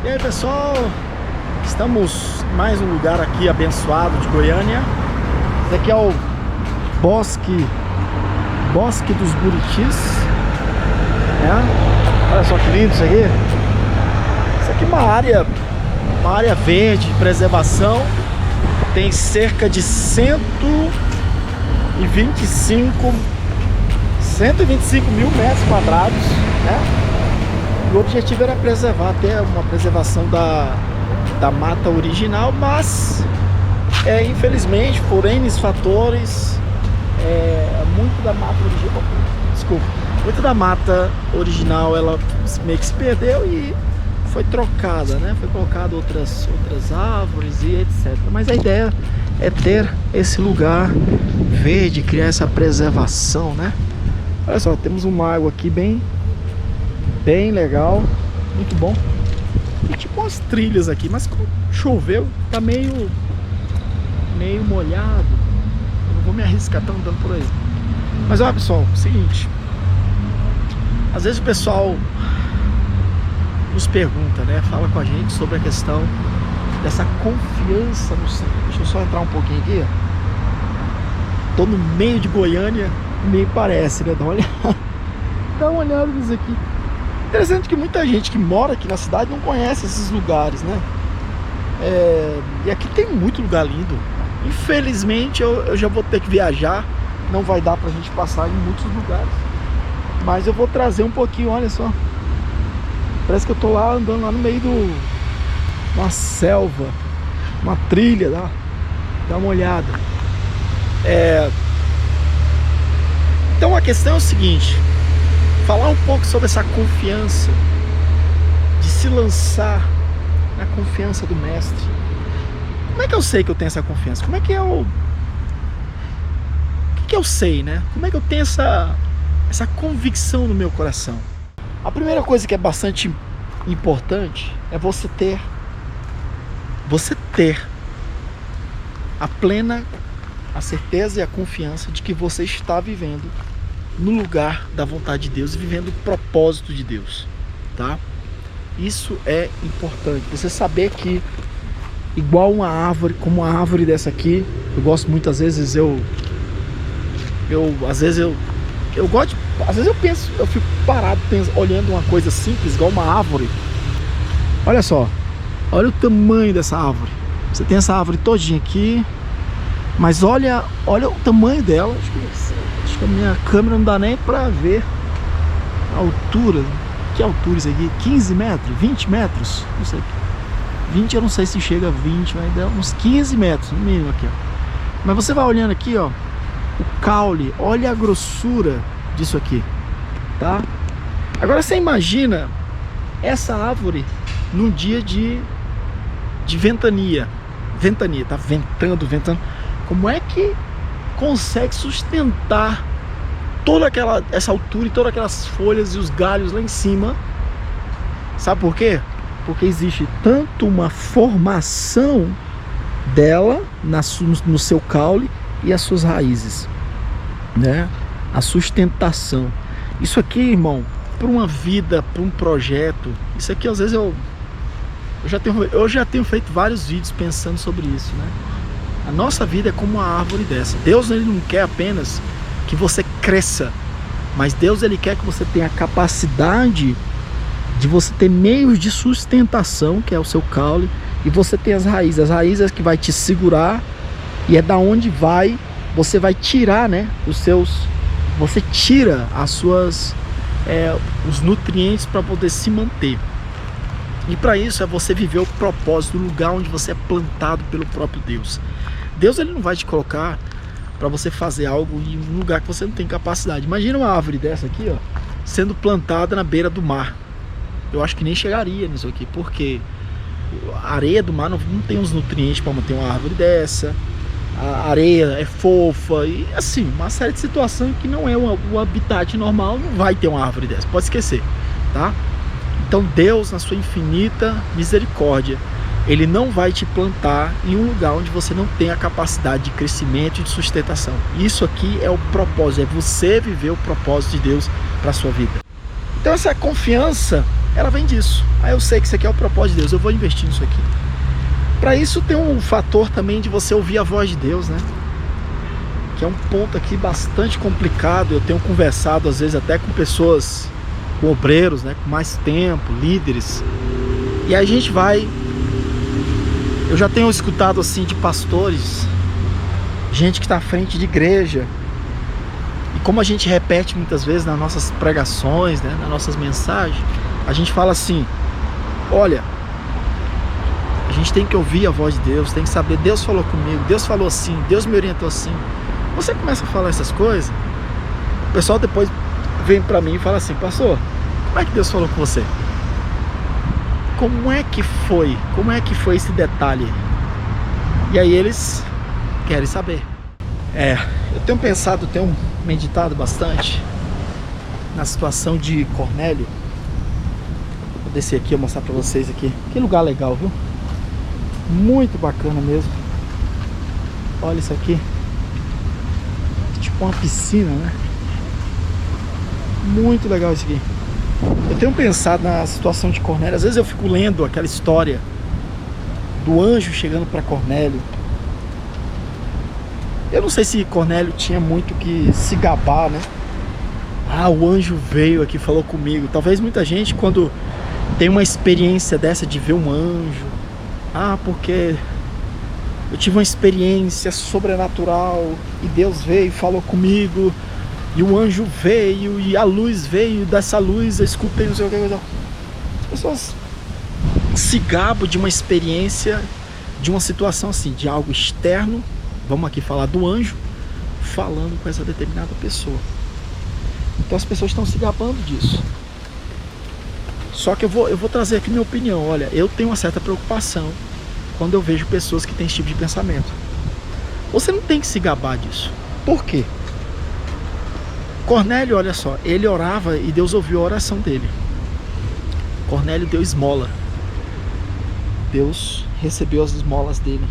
E aí, pessoal, estamos em mais um lugar aqui abençoado de Goiânia. Esse aqui é o Bosque dos Buritis, Olha só que lindo isso aqui. Isso aqui é uma área verde de preservação. Tem cerca de 125 mil metros quadrados, O objetivo era preservar, até uma preservação da mata original, mas infelizmente, por N fatores, muito da mata original ela meio que se perdeu e foi trocada, Foi colocado outras árvores e etc. Mas a ideia é ter esse lugar verde, criar essa preservação, Olha só, temos um lago aqui bem legal, muito bom. E tipo umas trilhas aqui, mas como choveu, tá meio molhado. Eu não vou me arriscar tão andando por aí. Mas olha, pessoal, seguinte, às vezes o pessoal nos pergunta, fala com a gente sobre a questão dessa confiança no Senhor. Deixa eu só entrar um pouquinho aqui. Tô no meio de Goiânia, meio parece, Dá uma olhada nisso aqui. Interessante que muita gente que mora aqui na cidade não conhece esses lugares, E aqui tem muito lugar lindo. Infelizmente eu já vou ter que viajar, não vai dar pra gente passar em muitos lugares. Mas eu vou trazer um pouquinho, olha só. Parece que eu tô lá andando lá no meio de uma selva, uma trilha, dá uma olhada. Então a questão é o seguinte: falar um pouco sobre essa confiança, de se lançar na confiança do Mestre. Como é que eu sei que eu tenho essa confiança? Como é que eu... O que eu sei, Como é que eu tenho essa convicção no meu coração? A primeira coisa que é bastante importante é você ter a certeza e a confiança de que você está vivendo no lugar da vontade de Deus e vivendo o propósito de Deus, Isso é importante. Você saber que, igual uma árvore, como uma árvore dessa aqui, eu gosto muitas vezes, eu gosto de, às vezes eu penso, eu fico parado olhando uma coisa simples, igual uma árvore. Olha só, olha o tamanho dessa árvore. Você tem essa árvore todinha aqui, mas olha o tamanho dela. Acho que a minha câmera não dá nem pra ver a altura. Que altura isso aqui? 15 metros? 20 metros? Não sei. 20 eu não sei se chega a 20, mas dá uns 15 metros no mínimo aqui, Mas você vai olhando aqui, o caule, olha a grossura disso aqui, Agora você imagina essa árvore num dia de ventania, tá ventando. Como é que consegue sustentar toda essa altura e todas aquelas folhas e os galhos lá em cima? Sabe por quê? Porque existe tanto uma formação dela no seu caule e as suas raízes, A sustentação. Isso aqui, irmão, para uma vida, para um projeto, isso aqui às vezes eu já tenho feito vários vídeos pensando sobre isso, A nossa vida é como uma árvore dessa. Deus, ele não quer apenas que você cresça, mas Deus, ele quer que você tenha a capacidade de você ter meios de sustentação, que é o seu caule, e você tem as raízes é que vai te segurar, e é da onde você vai tirar, você tira os nutrientes para poder se manter. E para isso é você viver o propósito, o lugar onde você é plantado pelo próprio Deus. Deus, ele não vai te colocar para você fazer algo em um lugar que você não tem capacidade. Imagina uma árvore dessa aqui, sendo plantada na beira do mar. Eu acho que nem chegaria nisso aqui, porque a areia do mar não tem os nutrientes para manter uma árvore dessa. A areia é fofa e assim, uma série de situações que não é o habitat normal, não vai ter uma árvore dessa, pode esquecer, Então Deus, na sua infinita misericórdia, ele não vai te plantar em um lugar onde você não tem a capacidade de crescimento e de sustentação. Isso aqui é o propósito, é você viver o propósito de Deus para a sua vida. Então essa confiança ela vem disso. Aí eu sei que isso aqui é o propósito de Deus, eu vou investir nisso aqui. Para isso tem um fator também de você ouvir a voz de Deus, né? Que é um ponto aqui bastante complicado. Eu tenho conversado às vezes até com pessoas, com obreiros, né, com mais tempo, líderes. E aí a gente vai... Eu já tenho escutado assim de pastores, gente que está à frente de igreja. E como a gente repete muitas vezes nas nossas pregações, né, nas nossas mensagens, a gente fala assim: olha, a gente tem que ouvir a voz de Deus, tem que saber, Deus falou comigo, Deus falou assim, Deus me orientou assim. Você começa a falar essas coisas, o pessoal depois vem pra mim e fala assim: pastor, como é que Deus falou com você? Como é que foi? Como é que foi esse detalhe? E aí eles querem saber. Eu tenho pensado, tenho meditado bastante na situação de Cornélio. Vou descer aqui e mostrar pra vocês aqui. Que lugar legal, viu? Muito bacana mesmo. Olha isso aqui. Tipo uma piscina, né? Muito legal isso aqui. Eu tenho pensado na situação de Cornélio. Às vezes eu fico lendo aquela história do anjo chegando para Cornélio. Eu não sei se Cornélio tinha muito que se gabar, né? Ah, o anjo veio aqui, falou comigo. Talvez muita gente, quando tem uma experiência dessa de ver um anjo, porque eu tive uma experiência sobrenatural e Deus veio e falou comigo, e o anjo veio e a luz veio, dessa luz eu escutei, não sei o que. As pessoas se gabam de uma experiência, de uma situação assim, de algo externo. Vamos aqui falar do anjo falando com essa determinada pessoa. Então as pessoas estão se gabando disso. Só que eu vou trazer aqui minha opinião. Olha, eu tenho uma certa preocupação quando eu vejo pessoas que têm esse tipo de pensamento. Você não tem que se gabar disso. Por quê? Cornélio, olha só, ele orava e Deus ouviu a oração dele. Cornélio deu esmola. Deus recebeu as esmolas dele.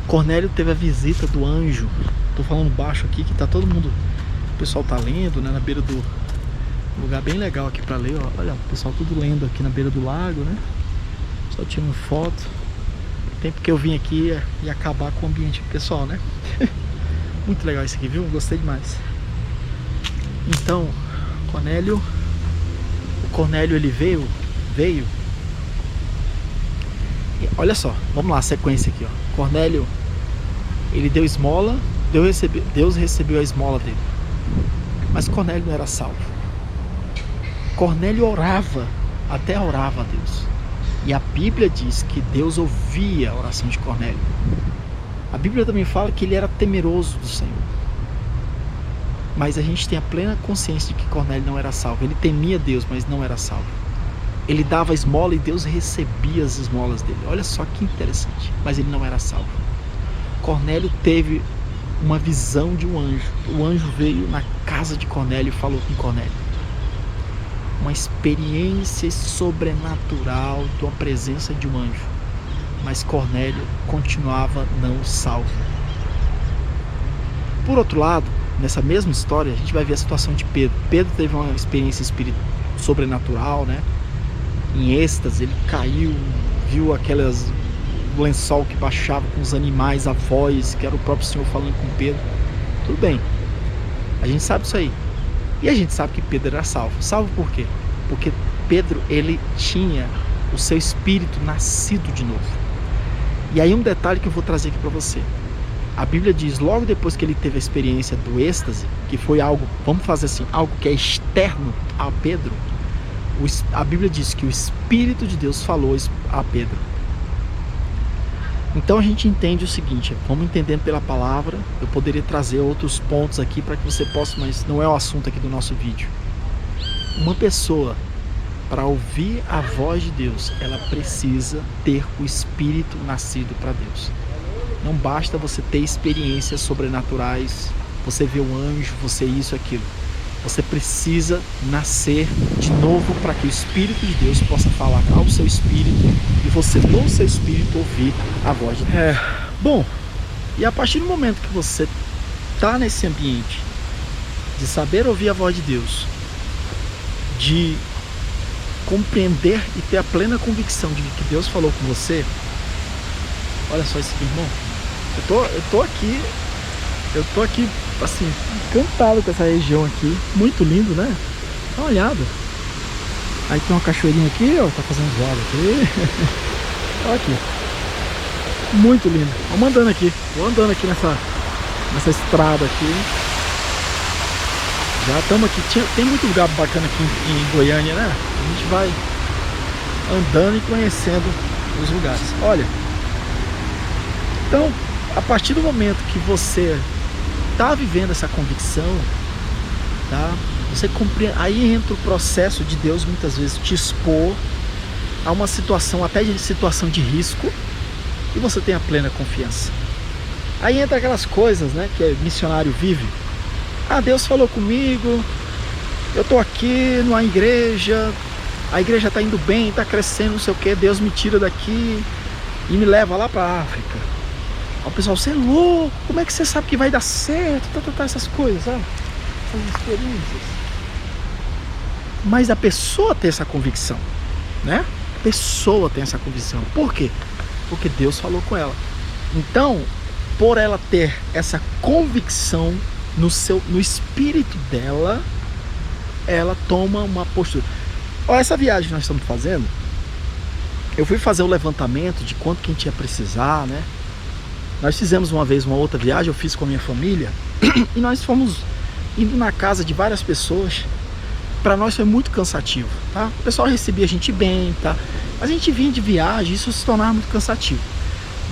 Cornélio teve a visita do anjo. Tô falando baixo aqui que tá todo mundo, o pessoal tá lendo, né, na beira do lugar bem legal aqui para ler, ó. Olha, o pessoal tudo lendo aqui na beira do lago, né? Só tirando foto. O tempo que eu vim aqui ia acabar com o ambiente pessoal, né? Muito legal isso aqui, viu? Gostei demais. Então, o Cornélio ele veio. E olha só, vamos lá, a sequência aqui, ó. Cornélio, ele deu esmola, Deus recebeu a esmola dele. Mas Cornélio não era salvo. Cornélio orava, até orava a Deus. E a Bíblia diz que Deus ouvia a oração de Cornélio. A Bíblia também fala que ele era temeroso do Senhor. Mas a gente tem a plena consciência de que Cornélio não era salvo. Ele temia Deus, mas não era salvo. Ele dava esmola e Deus recebia as esmolas dele. Olha só que interessante. Mas ele não era salvo. Cornélio teve uma visão de um anjo. O anjo veio na casa de Cornélio e falou com Cornélio. Uma experiência sobrenatural de uma presença de um anjo. Mas Cornélio continuava não salvo. Por outro lado, nessa mesma história, a gente vai ver a situação de Pedro. Pedro teve uma experiência sobrenatural, né? Em êxtase, ele caiu, viu aquelas lençol que baixava com os animais, a voz, que era o próprio Senhor falando com Pedro. Tudo bem, a gente sabe isso aí. E a gente sabe que Pedro era salvo. Salvo por quê? Porque Pedro, ele tinha o seu espírito nascido de novo. E aí um detalhe que eu vou trazer aqui para você. A Bíblia diz, logo depois que ele teve a experiência do êxtase, que foi algo, vamos fazer assim, algo que é externo a Pedro, a Bíblia diz que o Espírito de Deus falou a Pedro. Então a gente entende o seguinte, vamos entendendo pela palavra. Eu poderia trazer outros pontos aqui para que você possa, mas não é o assunto aqui do nosso vídeo. Uma pessoa, para ouvir a voz de Deus, ela precisa ter o Espírito nascido para Deus. Não basta você ter experiências sobrenaturais, você ver um anjo, você isso, aquilo. Você precisa nascer de novo para que o Espírito de Deus possa falar ao seu espírito e você, no seu espírito, ouvir a voz de Deus. Bom, e a partir do momento que você está nesse ambiente de saber ouvir a voz de Deus, de compreender e ter a plena convicção de que Deus falou com você. Olha só isso aqui, irmão. Eu tô aqui, assim, encantado com essa região aqui. Muito lindo, né? Dá uma olhada. Aí tem uma cachoeirinha aqui, ó, tá fazendo zoada aqui. Olha aqui. Muito lindo. Vamos andando aqui. Vou andando aqui nessa estrada aqui. Já estamos aqui. Tem muito lugar bacana aqui em Goiânia, né? A gente vai andando e conhecendo os lugares. Olha. Então, a partir do momento que você tá vivendo essa convicção, tá? Você compreende, aí entra o processo de Deus muitas vezes te expor a uma situação, até de situação de risco, e você tem a plena confiança. Aí entra aquelas coisas, né, que missionário vive. Ah, Deus falou comigo, eu tô aqui numa igreja, a igreja tá indo bem, tá crescendo, não sei o que, Deus me tira daqui e me leva lá pra África. Aí o pessoal, você é louco, como é que você sabe que vai dar certo? Essas coisas, sabe? Essas experiências. Mas a pessoa tem essa convicção, né? A pessoa tem essa convicção. Por quê? Porque Deus falou com ela. Então, por ela ter essa convicção no espírito dela, ela toma uma postura. Olha, essa viagem que nós estamos fazendo, eu fui fazer o levantamento de quanto que a gente ia precisar, né? Nós fizemos uma vez uma outra viagem, eu fiz com a minha família, e nós fomos indo na casa de várias pessoas. Para nós foi muito cansativo, tá? O pessoal recebia a gente bem, tá? Mas a gente vinha de viagem, isso se tornava muito cansativo.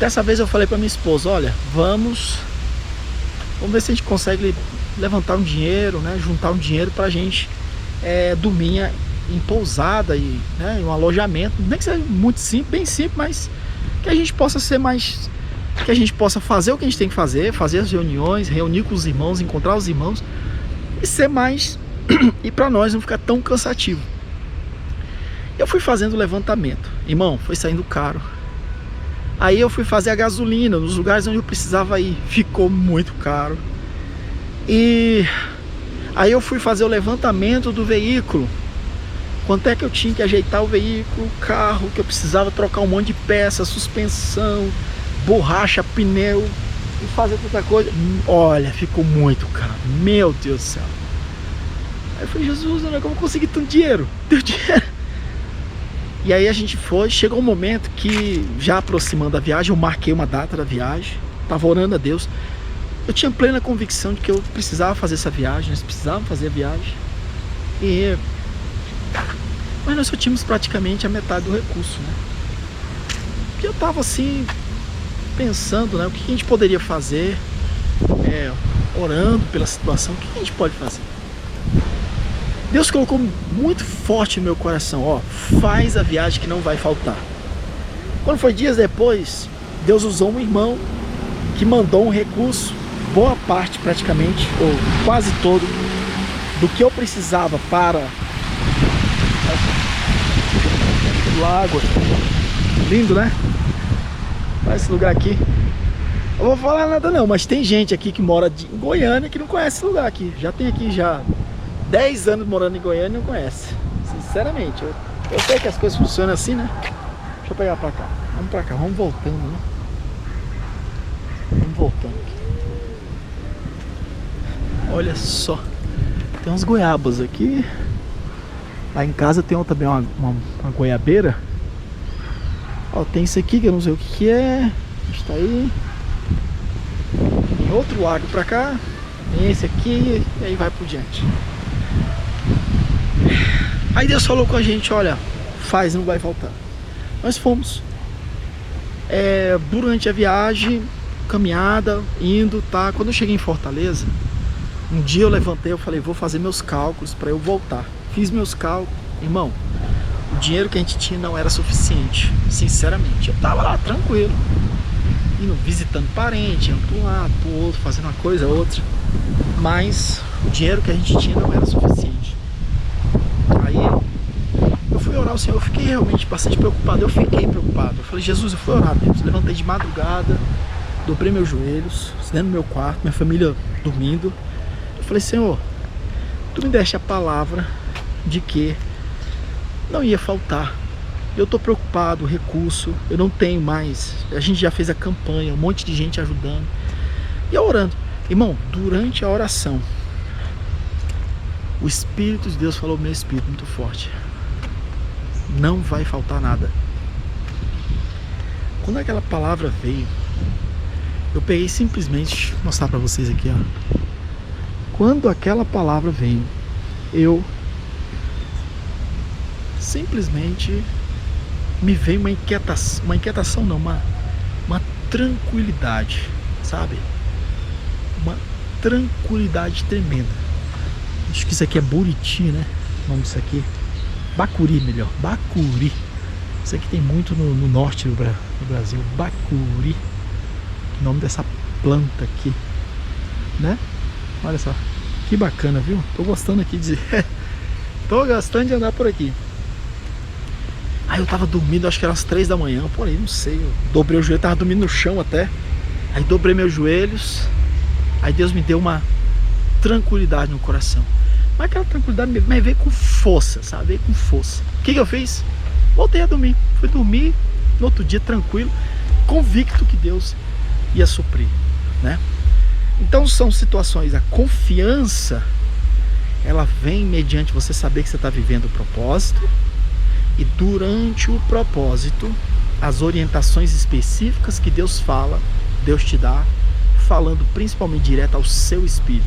Dessa vez eu falei para minha esposa, olha, vamos ver se a gente consegue levantar um dinheiro, né? Juntar um dinheiro pra gente dormir em pousada e, né, em um alojamento, nem que seja muito simples, bem simples, mas que a gente possa ser mais, que a gente possa fazer o que a gente tem que fazer as reuniões, reunir com os irmãos, encontrar os irmãos e ser mais, e para nós não ficar tão cansativo. Eu fui fazendo o levantamento, irmão, foi saindo caro. Aí eu fui fazer a gasolina nos lugares onde eu precisava ir, ficou muito caro. E aí eu fui fazer o levantamento do veículo, quanto é que eu tinha que ajeitar o veículo, o carro, que eu precisava trocar um monte de peça, suspensão, borracha, pneu e fazer tanta coisa. Olha, ficou muito caro, meu Deus do céu. Aí eu falei, Jesus, não é que eu vou conseguir tanto dinheiro? Deu dinheiro. E aí a gente foi, chegou um momento que, já aproximando a viagem, eu marquei uma data da viagem, estava orando a Deus. Eu tinha plena convicção de que eu precisava fazer essa viagem, nós precisávamos fazer a viagem. Mas nós só tínhamos praticamente a metade do recurso, né? Porque eu estava assim, pensando, né, o que a gente poderia fazer, orando pela situação, o que a gente pode fazer? Deus colocou muito forte no meu coração, ó, faz a viagem que não vai faltar. Quando foi dias depois, Deus usou um irmão que mandou um recurso, boa parte praticamente, ou quase todo, do que eu precisava para o lago. Lindo, né? Olha esse lugar aqui. Eu não vou falar nada não, mas tem gente aqui que mora em Goiânia que não conhece esse lugar aqui. Já tem aqui já 10 anos morando em Goiânia e não conhece. Sinceramente, eu sei que as coisas funcionam assim, né? Deixa eu pegar pra cá. Vamos pra cá, vamos voltando, né? Vamos voltando aqui. Olha só. Tem umas goiabas aqui. Lá em casa tem também uma goiabeira. Ó, tem isso aqui que eu não sei o que é. Está aí. Tem outro lago pra cá. Tem esse aqui. E aí vai por diante. Aí Deus falou com a gente, olha, faz, não vai faltar. Nós fomos. Durante a viagem, caminhada, indo, tá? Quando eu cheguei em Fortaleza, um dia eu levantei, eu falei, vou fazer meus cálculos para eu voltar. Fiz meus cálculos, irmão, o dinheiro que a gente tinha não era suficiente, sinceramente. Eu tava lá tranquilo, indo visitando parente, indo para um lado, para o outro, fazendo uma coisa, outra, mas o dinheiro que a gente tinha não era suficiente. Aí eu fui orar ao Senhor, eu fiquei realmente bastante preocupado, eu falei, Jesus, eu fui orar a Deus, levantei de madrugada, dobrei meus joelhos, dentro do meu quarto, minha família dormindo. Eu falei, Senhor, Tu me deste a palavra de que não ia faltar. Eu estou preocupado, recurso, eu não tenho mais. A gente já fez a campanha, um monte de gente ajudando. E eu orando. Irmão, durante a oração, o Espírito de Deus falou no meu espírito muito forte. Não vai faltar nada. Quando aquela palavra veio, eu peguei simplesmente, vou mostrar para vocês aqui, ó. Quando aquela palavra veio, eu simplesmente me veio uma inquietação não, uma tranquilidade, sabe? Uma tranquilidade tremenda. Acho que isso aqui é Buriti, né? O nome disso aqui, Bacuri, melhor, Bacuri. Isso aqui tem muito no norte do Brasil, Bacuri. O nome dessa planta aqui, né? Olha só, que bacana, viu? Tô gostando aqui de tô gostando de andar por aqui. Aí eu tava dormindo, acho que eram as 3 da manhã, porém, não sei, eu dobrei o joelho, tava dormindo no chão até. Aí dobrei meus joelhos. Aí Deus me deu uma tranquilidade no coração. Mas aquela tranquilidade me veio com força, sabe? Veio com força. O que eu fiz? Voltei a dormir. Fui dormir no outro dia tranquilo, convicto que Deus ia suprir, né? Então são situações, a confiança, ela vem mediante você saber que você está vivendo o propósito. E durante o propósito, as orientações específicas que Deus fala, Deus te dá, falando principalmente direto ao seu espírito.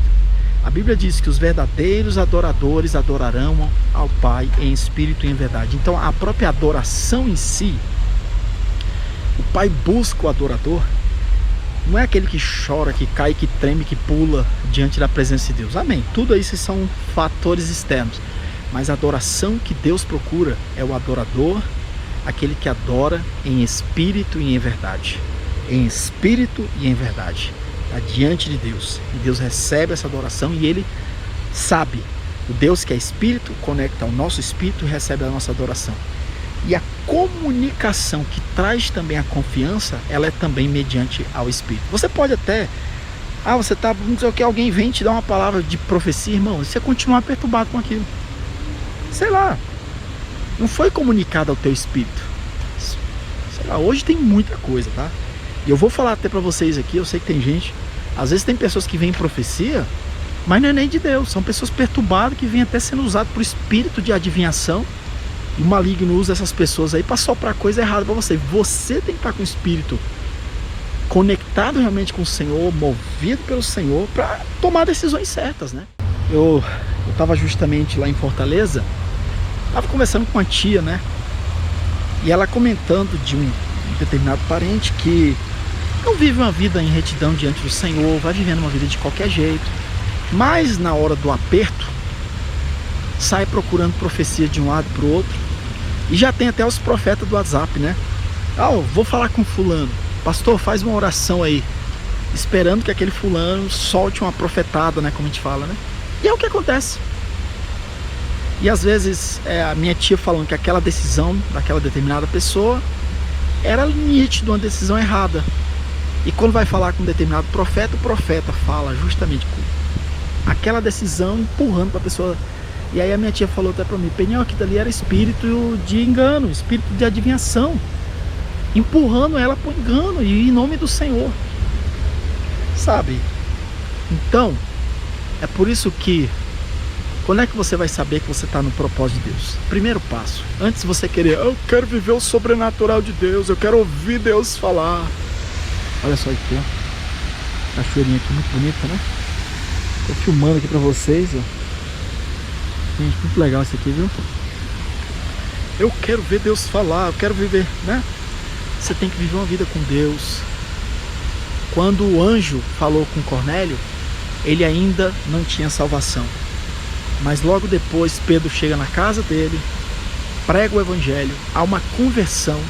A Bíblia diz que os verdadeiros adoradores adorarão ao Pai em espírito e em verdade. Então a própria adoração em si, o Pai busca o adorador, não é aquele que chora, que cai, que treme, que pula diante da presença de Deus. Amém. Tudo isso são fatores externos. Mas a adoração que Deus procura é o adorador, aquele que adora em espírito e em verdade. Em espírito e em verdade. Está diante de Deus. E Deus recebe essa adoração e Ele sabe. O Deus que é espírito conecta ao nosso espírito e recebe a nossa adoração. E a comunicação que traz também a confiança, ela é também mediante ao espírito. Você pode até... você está... Não sei o que, alguém vem te dar uma palavra de profecia, irmão. Você continuar perturbado com aquilo. Sei lá, não foi comunicado ao teu espírito. Sei lá, hoje tem muita coisa, tá? E eu vou falar até pra vocês aqui, eu sei que tem gente, às vezes tem pessoas que vêm em profecia, mas não é nem de Deus, são pessoas perturbadas que vêm até sendo usadas por espírito de adivinhação. E o maligno usa essas pessoas aí pra soprar coisa errada pra você. Você tem que estar com o espírito conectado realmente com o Senhor, movido pelo Senhor, pra tomar decisões certas, né? Eu estava justamente lá em Fortaleza, estava conversando com uma tia, né? E ela comentando de um determinado parente que não vive uma vida em retidão diante do Senhor, vai vivendo uma vida de qualquer jeito, mas na hora do aperto, sai procurando profecia de um lado para o outro, e já tem até os profetas do WhatsApp, né? Vou falar com fulano, pastor, faz uma oração aí, esperando que aquele fulano solte uma profetada, né? Como a gente fala, né? E é o que acontece. E às vezes a minha tia falando que aquela decisão daquela determinada pessoa era nítido, uma decisão errada. E quando vai falar com um determinado profeta, o profeta fala justamente com aquela decisão empurrando para a pessoa. E aí a minha tia falou até para mim, Peniel, que dali era espírito de engano, espírito de adivinhação, empurrando ela para o engano e em nome do Senhor, sabe? Então é por isso que, quando é que você vai saber que você está no propósito de Deus? Primeiro passo, antes de você querer, eu quero viver o sobrenatural de Deus, eu quero ouvir Deus falar. Olha só aqui, ó, cachoeirinha aqui muito bonita, né? Tô filmando aqui pra vocês, ó. Gente, muito legal isso aqui, viu? Eu quero ver Deus falar, eu quero viver, né? Você tem que viver uma vida com Deus. Quando o anjo falou com Cornélio, ele ainda não tinha salvação. Mas logo depois Pedro chega na casa dele, prega o evangelho, há uma conversão.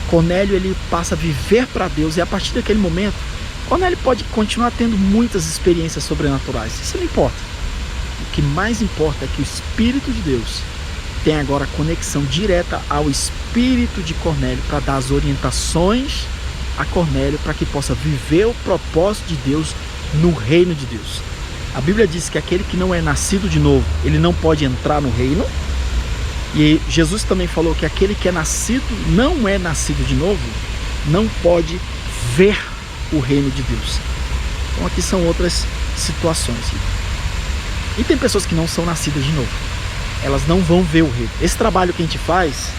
Cornélio, ele passa a viver para Deus, e a partir daquele momento Cornélio pode continuar tendo muitas experiências sobrenaturais, isso não importa. O que mais importa é que o Espírito de Deus tem agora conexão direta ao Espírito de Cornélio para dar as orientações a Cornélio para que possa viver o propósito de Deus no reino de Deus. A Bíblia diz que aquele que não é nascido de novo, ele não pode entrar no reino. E Jesus também falou que aquele que é nascido, não é nascido de novo, não pode ver o reino de Deus. Então aqui são outras situações. E tem pessoas que não são nascidas de novo. Elas não vão ver o reino. Esse trabalho que a gente faz,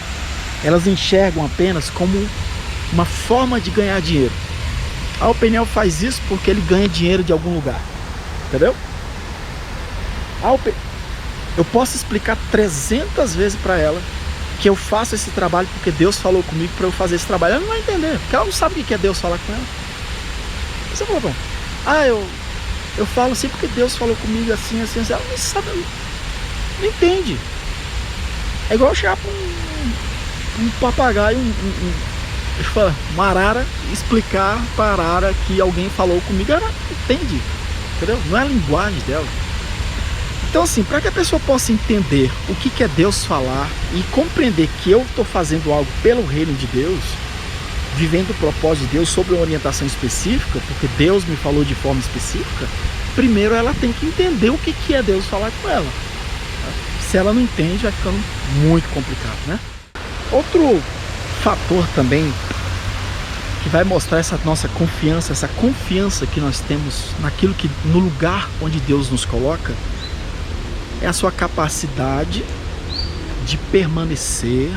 elas enxergam apenas como uma forma de ganhar dinheiro. A Openel faz isso porque ele ganha dinheiro de algum lugar. Entendeu? Eu posso explicar 300 vezes para ela que eu faço esse trabalho porque Deus falou comigo para eu fazer esse trabalho. Ela não vai entender, porque ela não sabe o que é Deus falar com ela. Você falou para ela, eu falo assim porque Deus falou comigo assim, assim, assim. Ela não sabe, não entende. É igual chegar para um papagaio, deixa eu falar, uma arara, explicar para a arara que alguém falou comigo. Ela não entende, entendeu? Não é a linguagem dela. Então assim, para que a pessoa possa entender o que é Deus falar e compreender que eu estou fazendo algo pelo reino de Deus, vivendo o propósito de Deus sob uma orientação específica, porque Deus me falou de forma específica, primeiro ela tem que entender o que é Deus falar com ela. Se ela não entende, vai ficando muito complicado, né? Outro fator também que vai mostrar essa nossa confiança, essa confiança que nós temos naquilo que, no lugar onde Deus nos coloca, é a sua capacidade de permanecer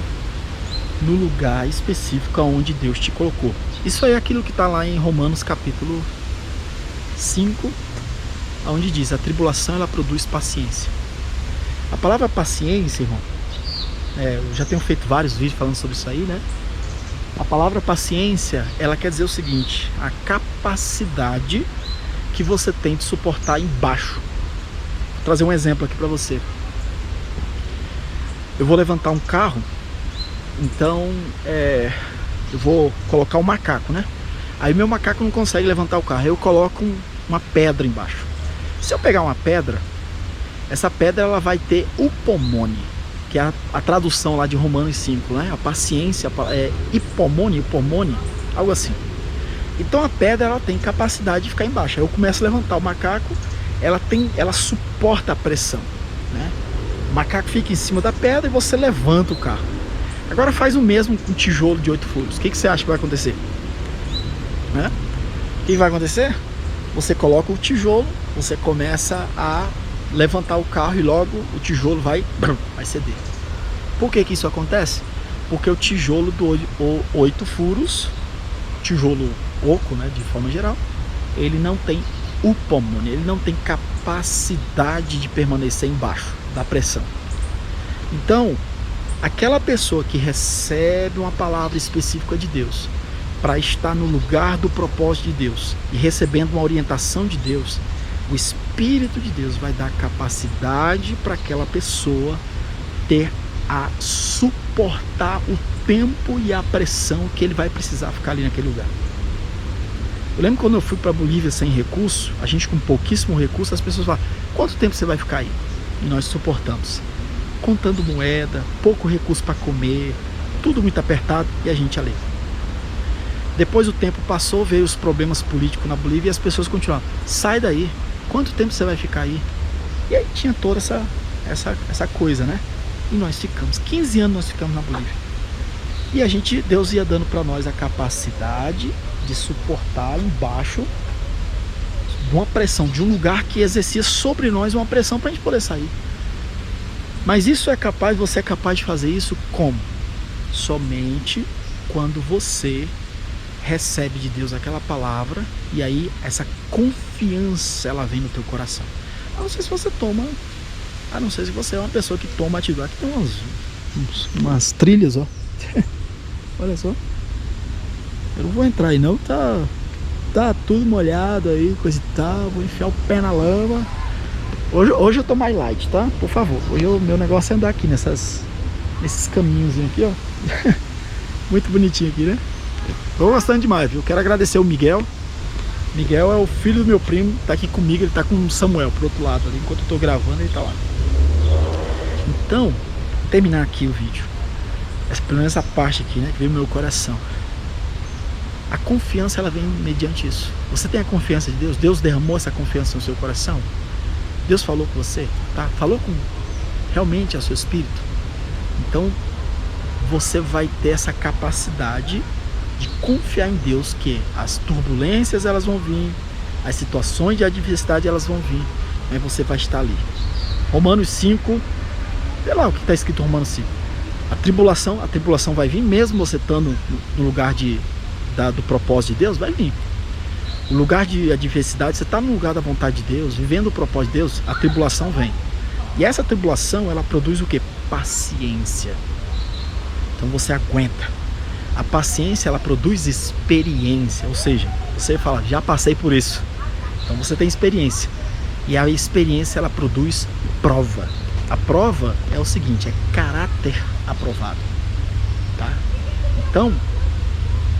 no lugar específico onde Deus te colocou. Isso aí é aquilo que está lá em Romanos capítulo 5, onde diz, a tribulação ela produz paciência. A palavra paciência, irmão, eu já tenho feito vários vídeos falando sobre isso aí, né? A palavra paciência, ela quer dizer o seguinte, a capacidade que você tem de suportar embaixo. Vou trazer um exemplo aqui para você. Eu vou levantar um carro, então eu vou colocar um macaco, né? Aí meu macaco não consegue levantar o carro, eu coloco uma pedra embaixo. Se eu pegar uma pedra, essa pedra ela vai ter upomone, que é a tradução lá de Romanos 5, né? A paciência é hipomone, algo assim. Então a pedra ela tem capacidade de ficar embaixo. Aí eu começo a levantar o macaco, ela suporta a pressão, né? O macaco fica em cima da pedra e você levanta o carro. Agora faz o mesmo com tijolo de 8 furos. O que você acha que vai acontecer? Né? O que vai acontecer? Você coloca o tijolo, você começa a levantar o carro e logo o tijolo vai ceder. Por que isso acontece? Porque o tijolo do 8 furos, tijolo oco, né, de forma geral, ele não tem upomone, ele não tem capacidade de permanecer embaixo da pressão. Então, aquela pessoa que recebe uma palavra específica de Deus para estar no lugar do propósito de Deus e recebendo uma orientação de Deus, o Espírito de Deus vai dar capacidade para aquela pessoa ter a suportar o tempo e a pressão que ele vai precisar ficar ali naquele lugar. Eu lembro quando eu fui para a Bolívia sem recurso, a gente com pouquíssimo recurso, as pessoas falam, quanto tempo você vai ficar aí? E nós suportamos, contando moeda, pouco recurso para comer, tudo muito apertado e a gente ali. Depois o tempo passou, veio os problemas políticos na Bolívia e as pessoas continuaram, sai daí, quanto tempo você vai ficar aí? E aí tinha toda essa coisa, né? E nós ficamos, 15 anos nós ficamos na Bolívia. E Deus ia dando para nós a capacidade de suportar embaixo de uma pressão, de um lugar que exercia sobre nós uma pressão para a gente poder sair. Mas você é capaz de fazer isso como? Somente quando você recebe de Deus aquela palavra e aí essa confiança ela vem no teu coração. A não ser se você é uma pessoa que toma atitude. Aqui tem umas trilhas, ó. Olha só. Eu não vou entrar aí não, tá tudo molhado aí, coisa e tal. Vou enfiar o pé na lama. Hoje eu tô mais light, tá? Por favor. Hoje o meu negócio é andar aqui nesses caminhos aqui, ó. Muito bonitinho aqui, né? Tô gostando demais, viu? Quero agradecer o Miguel. Miguel é o filho do meu primo, tá aqui comigo, ele tá com o Samuel pro outro lado ali. Enquanto eu tô gravando, ele tá lá. Então, vou terminar aqui o vídeo. Pelo menos essa parte aqui, né? Que veio no meu coração. A confiança, ela vem mediante isso. Você tem a confiança de Deus? Deus derramou essa confiança no seu coração? Deus falou com você? Tá? Falou com realmente ao seu espírito? Então você vai ter essa capacidade de confiar em Deus, que as turbulências elas vão vir, as situações de adversidade elas vão vir, mas você vai estar ali. Romanos 5, sei lá o que está escrito em Romanos 5. A tribulação vai vir, mesmo você estando no lugar do propósito de Deus, vai vir. O lugar de adversidade, você está no lugar da vontade de Deus, vivendo o propósito de Deus, a tribulação vem. E essa tribulação, ela produz o quê? Paciência. Então você aguenta. A paciência, ela produz experiência, ou seja, você fala, já passei por isso. Então você tem experiência. E a experiência, ela produz prova. A prova é o seguinte, é caráter aprovado, tá? Então,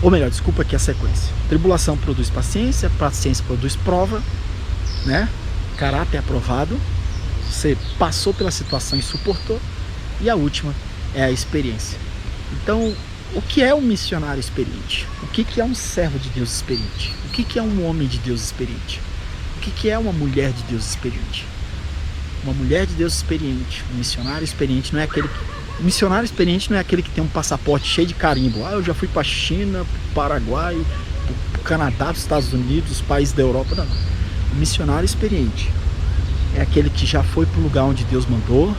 ou melhor, desculpa aqui a sequência. Tribulação produz paciência, paciência produz prova, né? Caráter aprovado. Você passou pela situação e suportou. E a última é a experiência. Então, o que é um missionário experiente? O que é um servo de Deus experiente? O que é um homem de Deus experiente? O que é uma mulher de Deus experiente? Uma mulher de Deus experiente, um missionário experiente não é aquele que... Missionário experiente não é aquele que tem um passaporte cheio de carimbo. Ah, eu já fui para a China, para o Paraguai, para o Canadá, para os Estados Unidos, os países da Europa. Não. O missionário experiente é aquele que já foi para o lugar onde Deus mandou,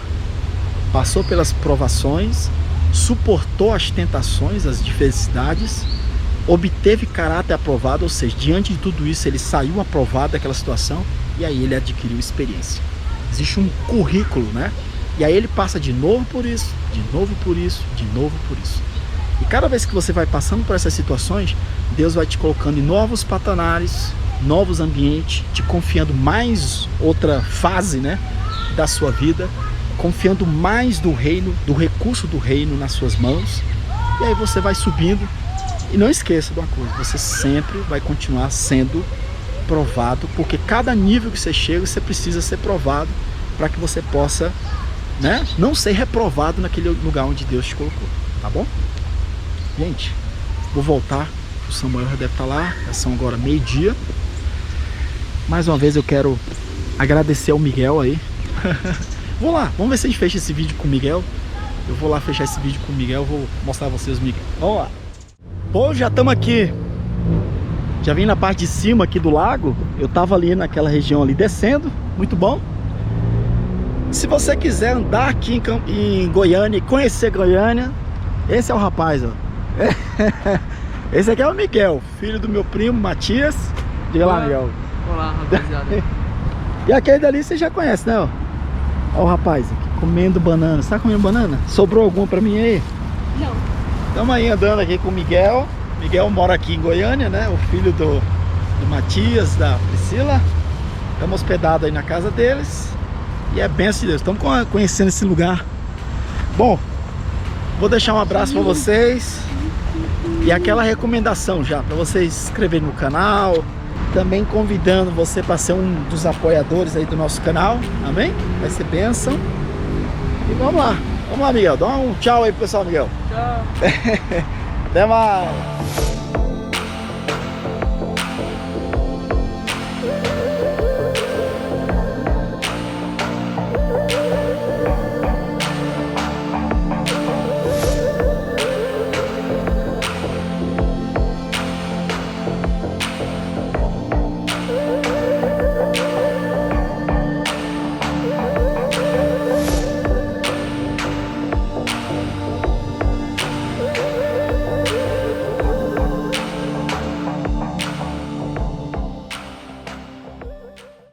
passou pelas provações, suportou as tentações, as diversidades, obteve caráter aprovado, ou seja, diante de tudo isso ele saiu aprovado daquela situação e aí ele adquiriu experiência. Existe um currículo, né? E aí ele passa de novo por isso, de novo por isso, de novo por isso. E cada vez que você vai passando por essas situações, Deus vai te colocando em novos patamares, novos ambientes, te confiando mais outra fase, né, da sua vida, confiando mais do reino, do recurso do reino nas suas mãos. E aí você vai subindo. E não esqueça de uma coisa, você sempre vai continuar sendo provado, porque cada nível que você chega, você precisa ser provado para que você possa, né, não ser reprovado naquele lugar onde Deus te colocou, tá bom? Gente, vou voltar, o Samuel já deve estar lá, já são agora meio-dia. Mais uma vez eu quero agradecer ao Miguel aí. Vou lá, vamos ver se a gente fecha esse vídeo com o Miguel. Eu vou lá fechar esse vídeo com o Miguel, vou mostrar a vocês o Miguel. Vamos lá. Pô, já estamos aqui. Já vim na parte de cima aqui do lago. Eu tava ali naquela região ali descendo, muito bom. Se você quiser andar aqui em Goiânia e conhecer Goiânia, esse é o rapaz, ó. Esse aqui é o Miguel, filho do meu primo Matias. Diga lá, Miguel. Olá, rapaziada. E aquele dali você já conhece, né? Ó o rapaz aqui comendo banana. Você tá comendo banana? Sobrou alguma pra mim aí? Não. Estamos aí andando aqui com o Miguel. Miguel mora aqui em Goiânia, né? O filho do Matias, da Priscila. Estamos hospedados aí na casa deles. E é bênção de Deus. Estamos conhecendo esse lugar. Bom, vou deixar um abraço para vocês. E aquela recomendação já, para vocês se inscreverem no canal. Também convidando você para ser um dos apoiadores aí do nosso canal. Amém? Vai ser bênção. E vamos lá. Vamos lá, Miguel. Dá um tchau aí pro pessoal, Miguel. Tchau. Até mais.